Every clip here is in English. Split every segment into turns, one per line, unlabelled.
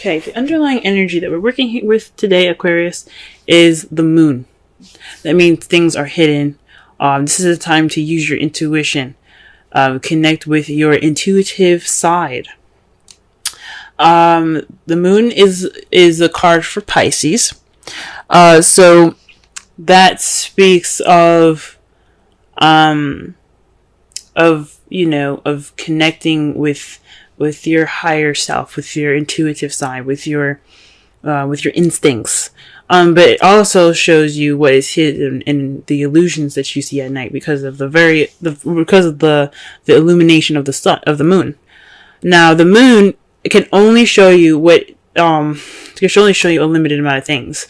Okay, the underlying energy that we're working with today, Aquarius, is the moon. That means things are hidden. This is a time to use your intuition. Connect with your intuitive side. The moon is a card for Pisces. So that speaks of connecting with your higher self, with your intuitive side, with your instincts. But it also shows you what is hidden in the illusions that you see at night because of the illumination of the sun, of the moon. Now, the moon can only show you a limited amount of things.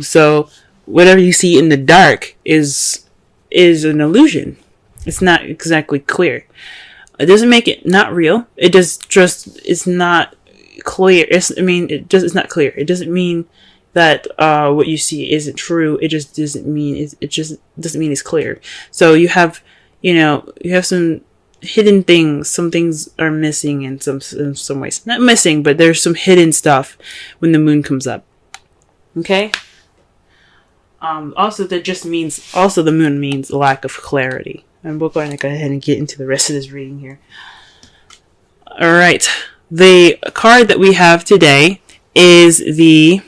So whatever you see in the dark is an illusion. It's not exactly clear. It doesn't make it not real. It it's not clear. It's not clear. It doesn't mean that what you see isn't true. It just doesn't mean it's clear. So you have some hidden things. Some things are missing in some ways. Not missing, but there's some hidden stuff when the moon comes up. Okay. Also the moon means lack of clarity. And we're going to go ahead and get into the rest of this reading here. All right. The card that we have today is the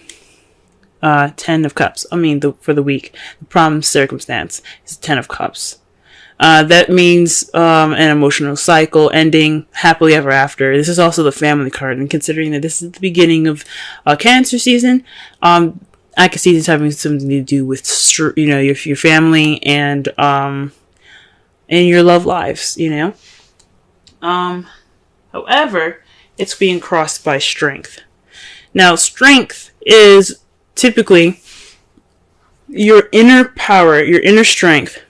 10 of Cups. For the week, the problem circumstance is 10 of Cups. That means an emotional cycle ending happily ever after. This is also the family card, and considering that this is the beginning of Cancer season, I can see this having something to do with your family and your love lives. However, it's being crossed by strength. Now, strength is typically your inner power, your inner strength,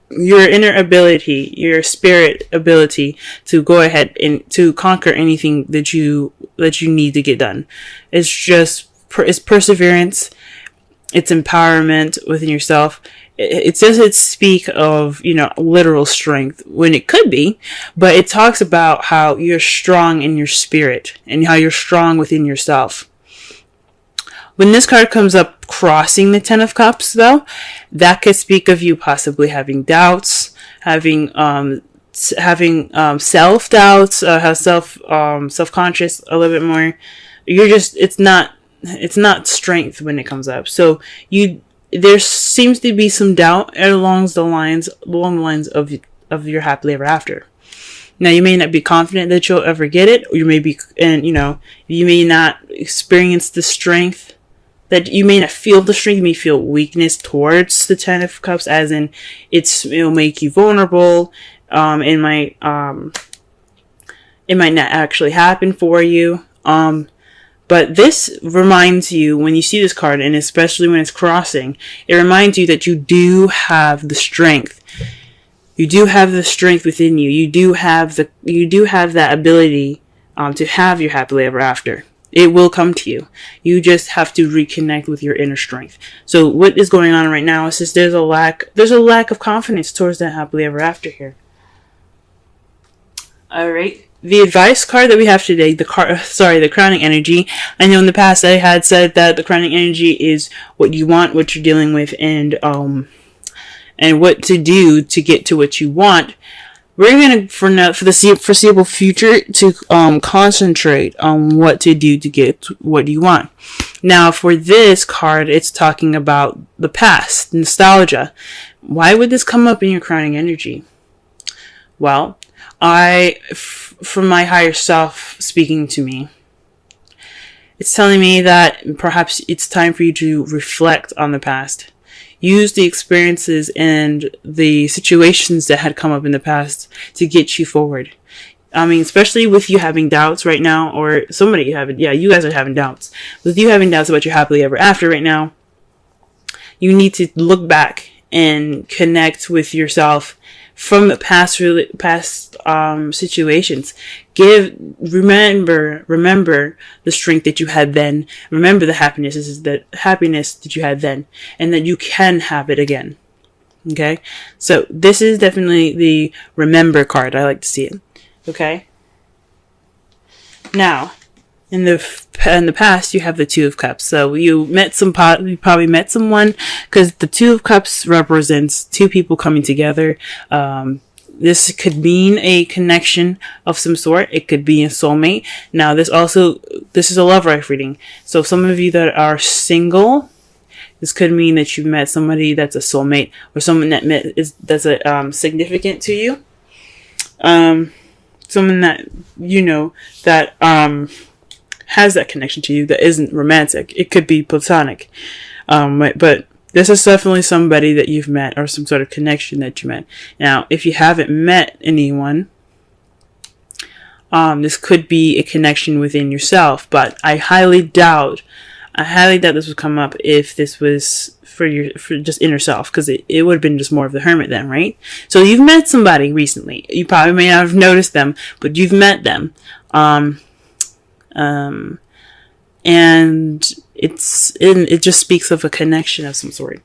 your inner ability, your spirit ability to go ahead and to conquer anything that you need to get done. It's perseverance. It's empowerment within yourself. It doesn't speak of, literal strength when it could be, but it talks about how you're strong in your spirit and how you're strong within yourself. When this card comes up crossing the 10 of Cups, though, that could speak of you possibly having doubts, having self-doubts, self-conscious a little bit more. It's not strength when it comes up. So there seems to be some doubt along the lines of your happily ever after. Now, you may not be confident that you'll ever get it, or you may not experience the strength. That you may not feel the strength, you may feel weakness towards the 10 of Cups, as in it'll make you vulnerable. It might not actually happen for you. But this reminds you, when you see this card, and especially when it's crossing, it reminds you that you do have the strength. You do have the strength within you. You do have that ability to have your happily ever after. It will come to you. You just have to reconnect with your inner strength. So what is going on right now is just there's a lack of confidence towards that happily ever after here. All right. The advice card that we have today, the crowning energy. I know in the past I had said that the crowning energy is what you want, what you're dealing with, and what to do to get to what you want. We're going to, for the foreseeable future, to concentrate on what to do to get what you want. Now, for this card, it's talking about the past, nostalgia. Why would this come up in your crowning energy? Well, from my higher self speaking to me, it's telling me that perhaps it's time for you to reflect on the past. Use the experiences and the situations that had come up in the past to get you forward. Especially with you having doubts right now, or you guys are having doubts. With you having doubts about your happily ever after right now, you need to look back and connect with yourself from past situations. Remember the strength that you had then. Remember the happiness that you had then, and that you can have it again. Okay, so this is definitely the remember card. I like to see it. Okay. Now, in the past, you have the Two of Cups. So you probably met someone, because the Two of Cups represents two people coming together. This could mean a connection of some sort. It could be a soulmate. Now, this is a love life reading. So some of you that are single, this could mean that you met somebody that's a soulmate, or someone that's a significant to you. Someone that that has that connection to you that isn't romantic. It could be platonic. But this is definitely somebody that you've met, or some sort of connection that you met. Now, if you haven't met anyone, this could be a connection within yourself, but I highly doubt this would come up if this was for just inner self, because it would have been just more of the Hermit then, right? So you've met somebody recently. You probably may not have noticed them, but you've met them. And it just speaks of a connection of some sort.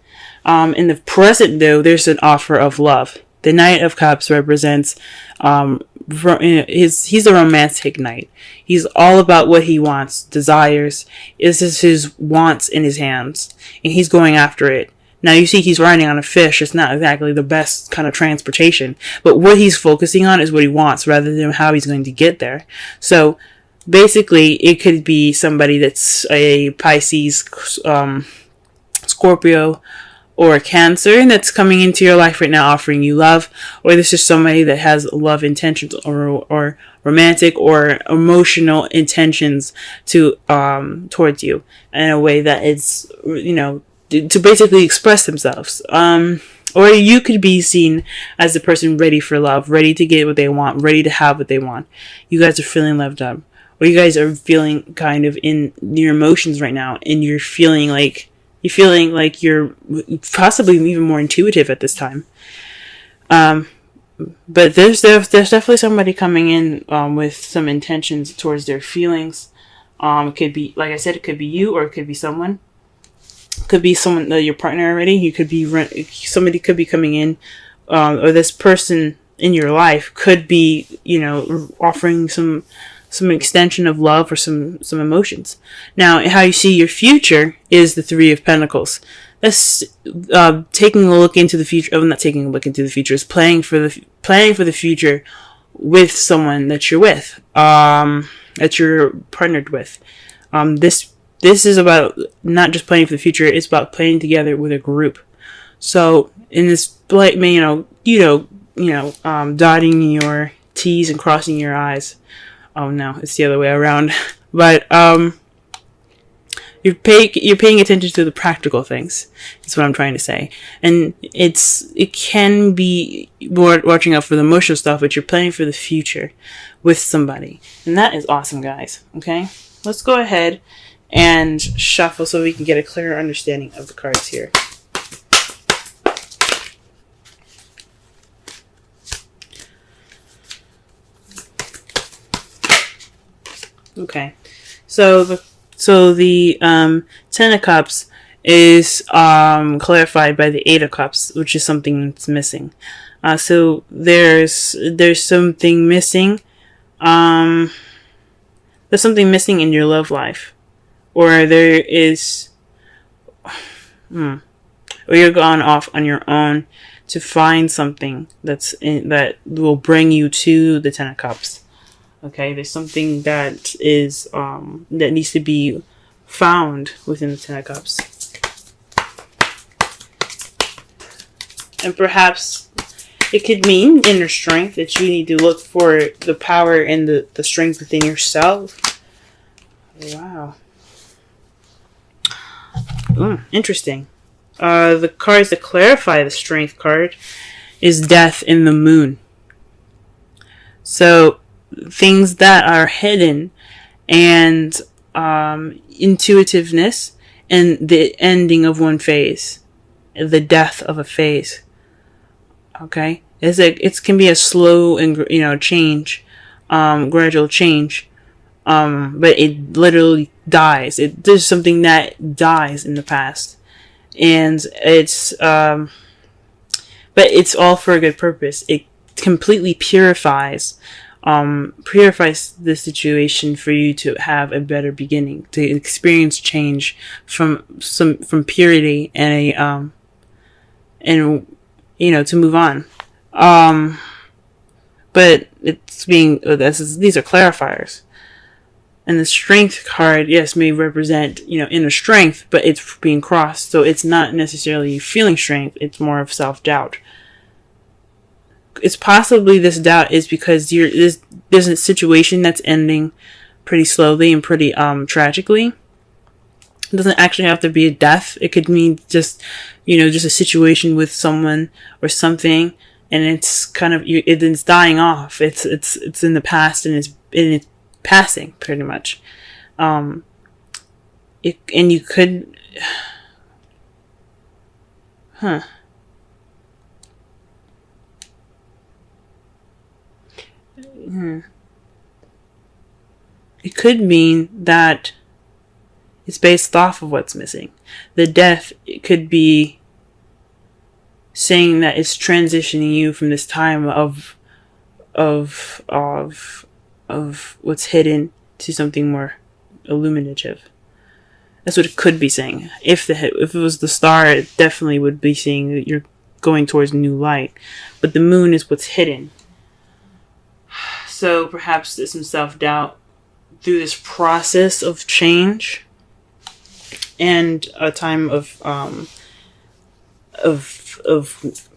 In the present, though, there's an offer of love. The Knight of Cups represents, he's a romantic knight. He's all about what he wants, desires. This is his wants in his hands, and he's going after it. Now, you see he's riding on a fish. It's not exactly the best kind of transportation, but what he's focusing on is what he wants, rather than how he's going to get there. So, basically, it could be somebody that's a Pisces, Scorpio, or a Cancer that's coming into your life right now offering you love. Or this is somebody that has love intentions, or romantic or emotional intentions towards you in a way that is, to basically express themselves. Or you could be seen as the person ready for love, ready to get what they want, ready to have what they want. You guys are feeling loved up. Or you guys are feeling kind of in your emotions right now, and you're feeling like you're possibly even more intuitive at this time. But there's definitely somebody coming in with some intentions towards their feelings. It could be, like I said, it could be you, or it could be someone. It could be someone, your partner already. You could be somebody could be coming in, or this person in your life could be, offering some extension of love, or some emotions. Now, how you see your future is the Three of Pentacles. That's taking a look into the future. Oh, not taking a look into the future. It's planning for the future with someone that you're with, that you're partnered with. This is about not just planning for the future. It's about planning together with a group. So in this, dotting your T's and crossing your I's. Oh no, it's the other way around. But you're paying attention to the practical things. That's what I'm trying to say. And it can be more watching out for the emotional stuff, but you're planning for the future with somebody. And that is awesome, guys. Okay? Let's go ahead and shuffle so we can get a clearer understanding of the cards here. Okay, so the Ten of Cups is clarified by the Eight of Cups, which is something that's missing. So there's something missing. There's something missing in your love life, or there is, or you're gone off on your own to find something that will bring you to the Ten of Cups. Okay, there's something that is that needs to be found within the Ten of Cups. And perhaps it could mean inner strength, that you need to look for the power and the strength within yourself. Wow. Interesting. The cards that clarify the strength card is Death in the Moon. So things that are hidden, and intuitiveness, and the ending of one phase, the death of a phase. Okay, it can be a slow and change, gradual change, but it literally dies. There's something that dies in the past, and it's but it's all for a good purpose. It completely purifies purifies the situation for you to have a better beginning, to experience change from purity and to move on. But these are clarifiers. And the strength card, yes, may represent, inner strength, but it's being crossed. So it's not necessarily feeling strength. It's more of self-doubt. It's possibly this doubt is because there's a situation that's ending pretty slowly and pretty tragically. It doesn't actually have to be a death. It could mean just a situation with someone or something, and it's kind of it's dying off. It's in the past, and it's passing pretty much. And you could, It could mean that it's based off of what's missing. The death, it could be saying that it's transitioning you from this time of what's hidden to something more illuminative. That's what it could be saying. If it was the star, it definitely would be saying that you're going towards new light. But the moon is what's hidden. So perhaps there's some self-doubt through this process of change and a time of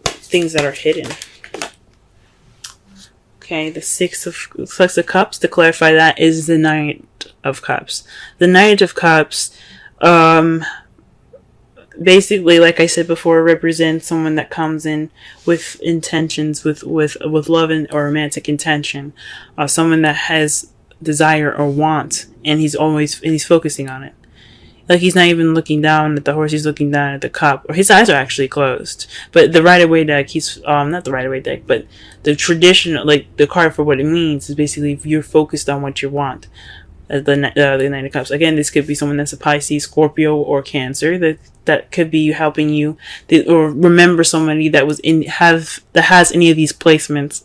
things that are hidden. Okay, the Six of Cups, to clarify that, is the Knight of Cups. The Knight of Cups, basically, like I said before, represents someone that comes in with intentions, with love or romantic intention, someone that has desire or want, and he's focusing on it. Like, he's not even looking down at the horse, he's looking down at the cup, or his eyes are actually closed. But the Rider-Waite deck, not the Rider-Waite deck, but the traditional, like, the card for what it means is basically if you're focused on what you want. The Knight of Cups. Again, this could be someone that's a Pisces, Scorpio, or Cancer. That could be helping you, or remember somebody that has any of these placements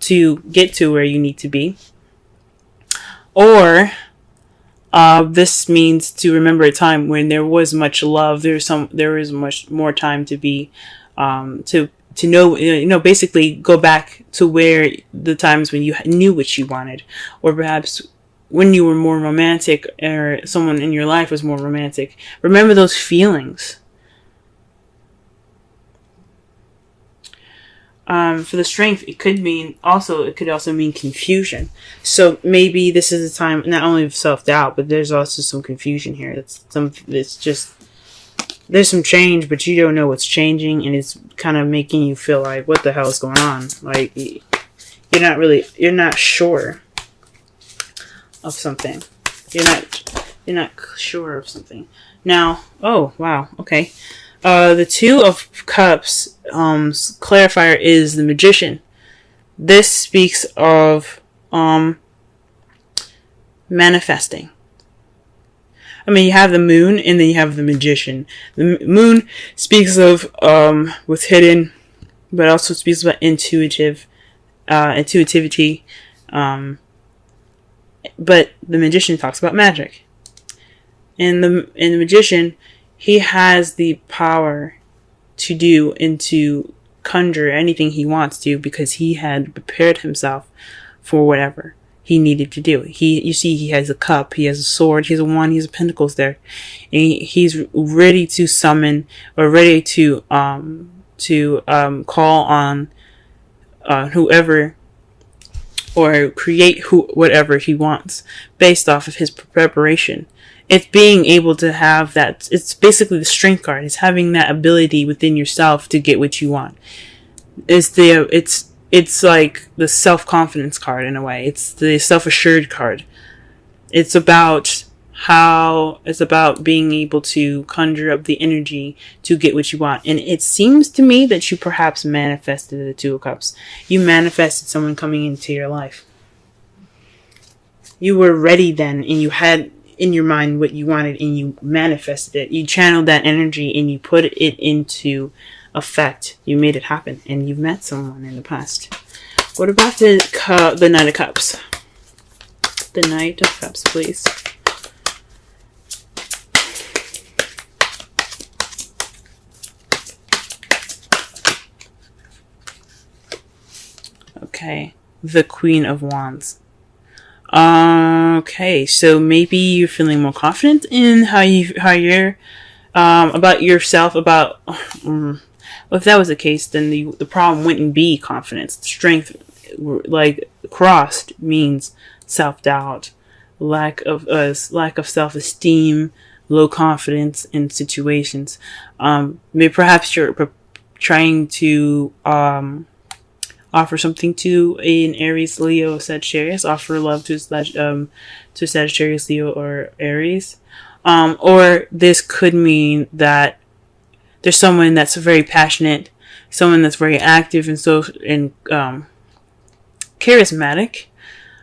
to get to where you need to be. Or this means to remember a time when there was much love. There is much more time to be to know, basically go back to where the times when you knew what you wanted, or perhaps when you were more romantic, or someone in your life was more romantic. Remember those feelings. For the Strength, it could also mean confusion. So maybe this is a time not only of self-doubt, but there's also some confusion here. There's some change, but you don't know what's changing, and it's kind of making you feel like, what the hell is going on? Like, you're not sure of something. You're not sure of something. Now, oh wow, okay. The Two of Cups clarifier is the Magician. This speaks of manifesting. I mean, you have the Moon, and then you have the Magician. The Moon speaks of what's hidden, but also speaks about intuitivity. But the Magician talks about magic. And the Magician, he has the power to do and to conjure anything he wants to, because he had prepared himself for whatever he needed to do. He has a cup, he has a sword, he has a wand, he has pentacles there. And he's ready to summon, or ready to call on whoever, or create whatever he wants based off of his preparation. It's being able to have that. It's basically the Strength card. It's having that ability within yourself to get what you want. It's like the self-confidence card in a way. It's the self-assured card. It's about being able to conjure up the energy to get what you want. And it seems to me that you perhaps manifested the Two of Cups. You manifested someone coming into your life. You were ready then, and you had in your mind what you wanted, and you manifested it. You channeled that energy and you put it into effect. You made it happen, and you've met someone in the past. What about the Knight of Cups? The Knight of Cups, please. Okay, the Queen of Wands. Okay, so maybe you're feeling more confident in how you're about yourself. About well, if that was the case, then the problem wouldn't be confidence. Strength, like crossed, means self-doubt, lack of self-esteem, low confidence in situations. Maybe perhaps you're trying to offer something to an Aries, Leo, Sagittarius. Offer love to Sagittarius, Leo, or Aries. Or this could mean that there's someone that's very passionate, someone that's very active and charismatic.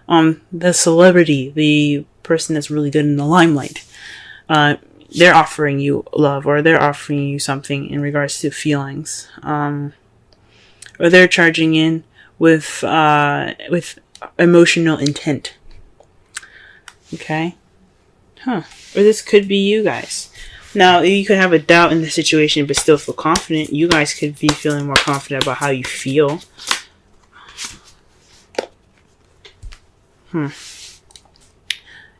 The celebrity, the person that's really good in the limelight. They're offering you love, or they're offering you something in regards to feelings. Or they're charging in with emotional intent. Okay? Or this could be you guys. Now, you could have a doubt in the situation but still feel confident. You guys could be feeling more confident about how you feel. And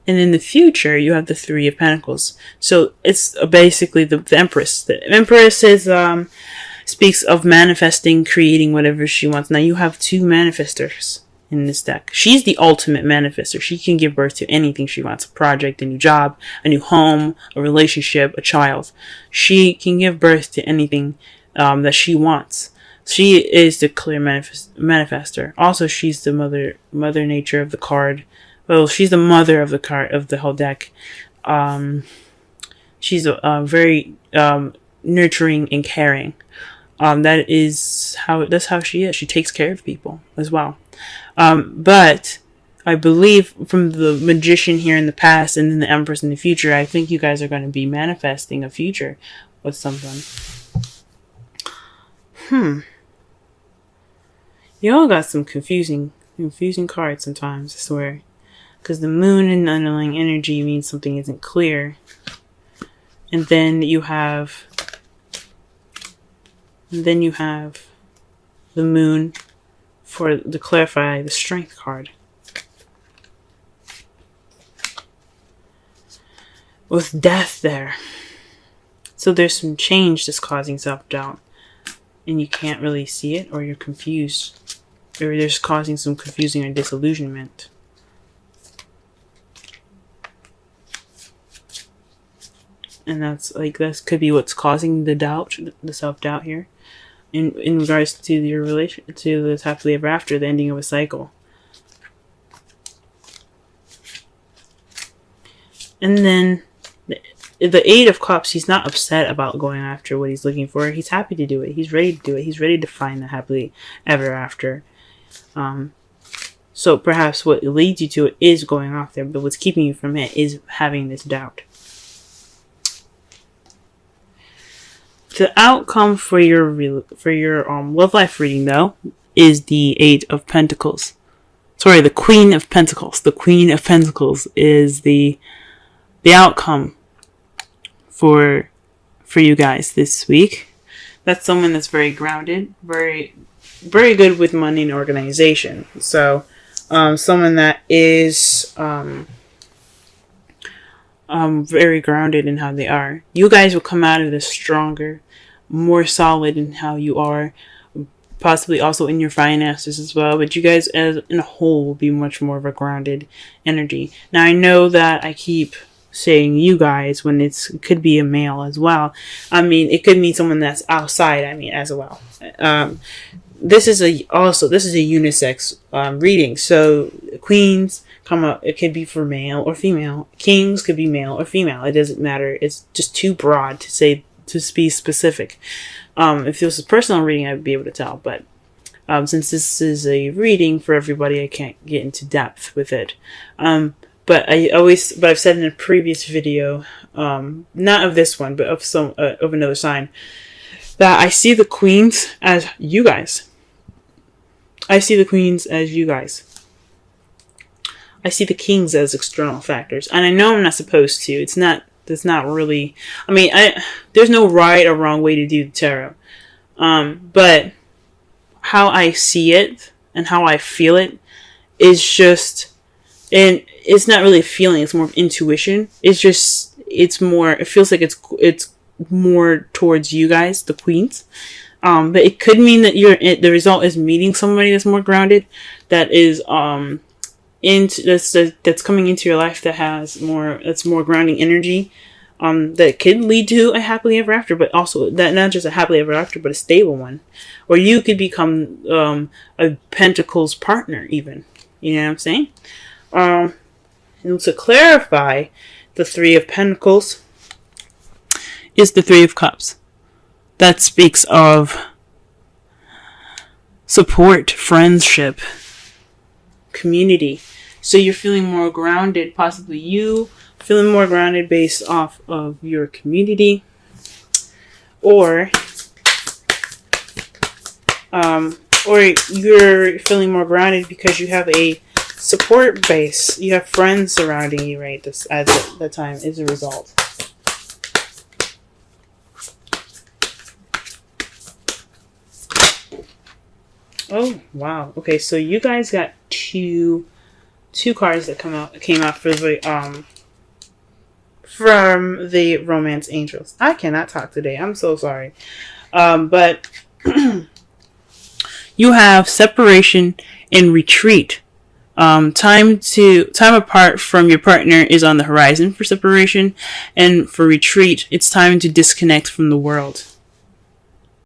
in the future, you have the Three of Pentacles. So it's basically the Empress. The Empress is speaks of manifesting, creating whatever she wants. Now you have two manifestors in this deck. She's the ultimate manifester. She can give birth to anything she wants. A project, a new job, a new home, a relationship, a child. She can give birth to anything that she wants. She is the clear manifester. Also, she's the mother nature of the card. Well, she's the mother of the card, of the whole deck. She's very nurturing and caring. That's how she is. She takes care of people as well. But I believe from the Magician here in the past and then the Empress in the future, I think you guys are going to be manifesting a future with someone. You all got some confusing cards sometimes, I swear. Because the Moon and underlying energy means something isn't clear. And then you have the Moon to clarify the Strength card. With Death there. So there's some change that's causing self-doubt. And you can't really see it, or you're confused. Or there's causing some confusing or disillusionment. And that could be what's causing the doubt, the self-doubt here. In regards to your relation, to this happily ever after, the ending of a cycle. And then the Eight of Cups, he's not upset about going after what he's looking for. He's happy to do it. He's ready to do it. He's ready to find the happily ever after. So perhaps what leads you to it is going off there, but what's keeping you from it is having this doubt. The outcome for your love life reading, though, is the Eight of Pentacles. Sorry, the Queen of Pentacles. The Queen of Pentacles is the outcome for you guys this week. That's someone that's very grounded, very good with money and organization. So, someone that is very grounded in how they are. You guys will come out of this stronger, more solid in how you are, possibly also in your finances as well. But you guys as in a whole will be much more of a grounded energy. Now I know that I keep saying you guys when it could be a male as well. I mean, it could mean someone that's outside, as well. This is a unisex reading. So queens come up, it could be for male or female. Kings could be male or female. It doesn't matter. It's just too broad to be specific. If this was a personal reading, I'd be able to tell. But since this is a reading for everybody, I can't get into depth with it. But I've said in a previous video, not of this one, but of another sign, that I see the queens as you guys. I see the queens as you guys. I see the kings as external factors. And I know I'm not supposed to. That's not really, I mean, there's no right or wrong way to do the tarot. But how I see it and how I feel it is just, and it's not really a feeling, it's more of intuition. It feels like it's more towards you guys, the queens. But it could mean that the result is meeting somebody that's more grounded, that is, that's coming into your life that's more grounding energy, that could lead to a happily ever after, but also that not just a happily ever after, but a stable one. Or you could become a Pentacles partner even. You know what I'm saying? And to clarify, the Three of Pentacles is the Three of Cups. That speaks of support, friendship, community. So you're feeling more grounded, possibly you feeling more grounded based off of your community, or you're feeling more grounded because you have a support base. You have friends surrounding you, right? This at that time is a result. Oh wow. Okay, so you guys got two cards that came out for the from the Romance Angels. I cannot talk today. I'm so sorry. But you have separation and retreat. Time apart from your partner is on the horizon for separation, and for retreat, it's time to disconnect from the world.